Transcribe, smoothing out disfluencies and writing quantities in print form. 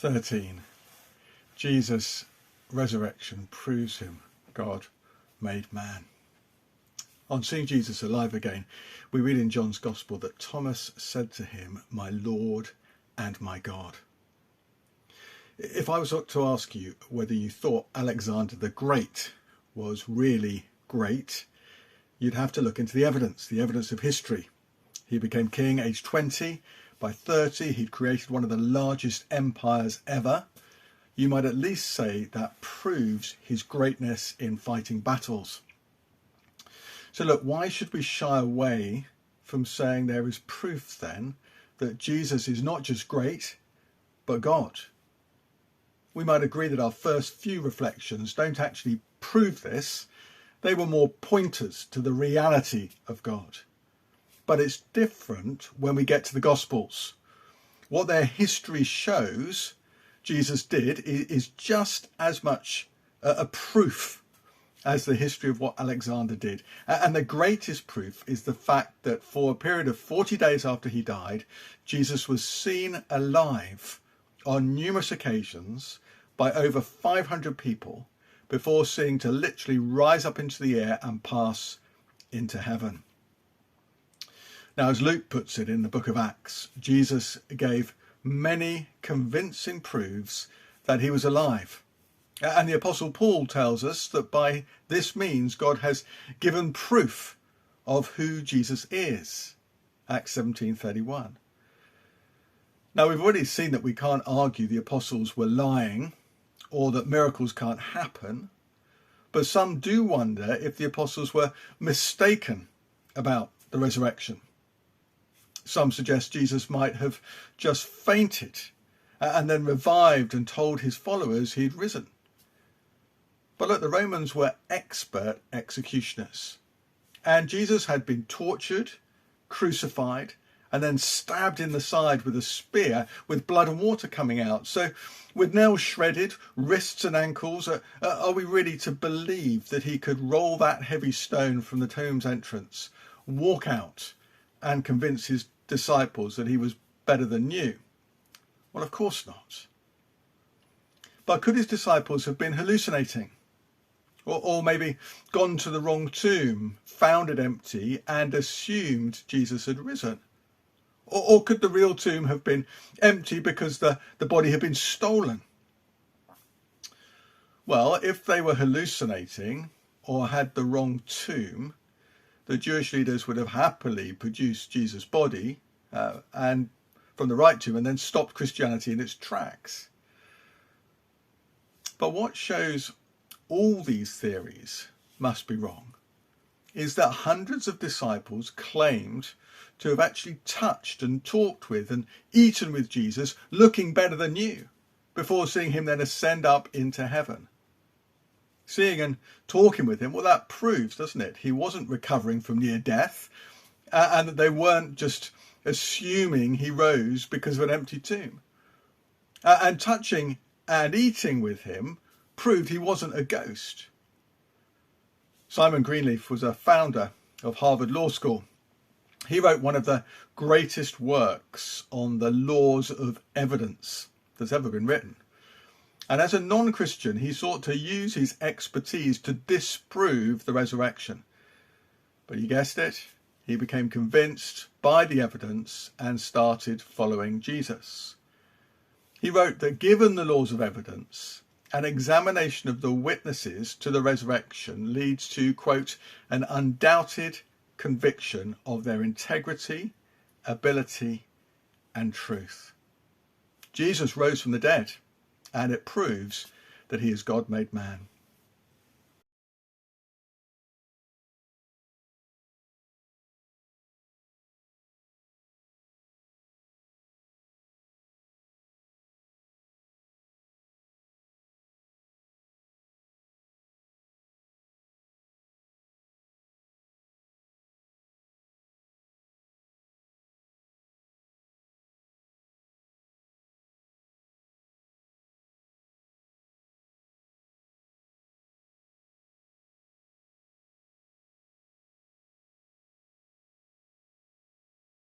13. Jesus' resurrection proves him God made man. On seeing Jesus alive again, we read in John's Gospel that Thomas said to him, "My Lord and my God." If I was to ask you whether you thought Alexander the Great was really great, you'd have to look into the evidence of history. He became king aged 20. By 30, he'd created one of the largest empires ever. You might at least say that proves his greatness in fighting battles. So look, why should we shy away from saying there is proof then that Jesus is not just great, but God? We might agree that our first few reflections don't actually prove this. They were more pointers to the reality of God. But it's different when we get to the Gospels. What their history shows Jesus did is just as much a proof as the history of what Alexander did. And the greatest proof is the fact that for a period of 40 days after he died, Jesus was seen alive on numerous occasions by over 500 people before seeing to literally rise up into the air and pass into heaven. Now, as Luke puts it in the book of Acts, Jesus gave many convincing proofs that he was alive. And the Apostle Paul tells us that by this means God has given proof of who Jesus is. Acts 17:31. Now, we've already seen that we can't argue the apostles were lying or that miracles can't happen, but some do wonder if the apostles were mistaken about the resurrection. Some suggest Jesus might have just fainted and then revived and told his followers he'd risen. But look, the Romans were expert executioners, and Jesus had been tortured, crucified, and then stabbed in the side with a spear with blood and water coming out. So with nails shredded, wrists and ankles, are we really to believe that he could roll that heavy stone from the tomb's entrance, walk out and convince his disciples that he was better than you? Well, of course not. But could his disciples have been hallucinating? Or maybe gone to the wrong tomb, found it empty, and assumed Jesus had risen? Or could the real tomb have been empty because the body had been stolen? Well, if they were hallucinating or had the wrong tomb, the Jewish leaders would have happily produced Jesus' body and from the right tomb and then stopped Christianity in its tracks. But what shows all these theories must be wrong is that hundreds of disciples claimed to have actually touched and talked with and eaten with Jesus, looking better than you, before seeing him then ascend up into heaven. Seeing and talking with him, well, that proves, doesn't it, he wasn't recovering from near death, and that they weren't just assuming he rose because of an empty tomb. And touching and eating with him proved he wasn't a ghost. Simon Greenleaf was a founder of Harvard Law School. He wrote one of the greatest works on the laws of evidence that's ever been written. And as a non-Christian, he sought to use his expertise to disprove the resurrection. But you guessed it, he became convinced by the evidence and started following Jesus. He wrote that given the laws of evidence, an examination of the witnesses to the resurrection leads to, quote, an undoubted conviction of their integrity, ability, and truth. Jesus rose from the dead, and it proves that he is God made man.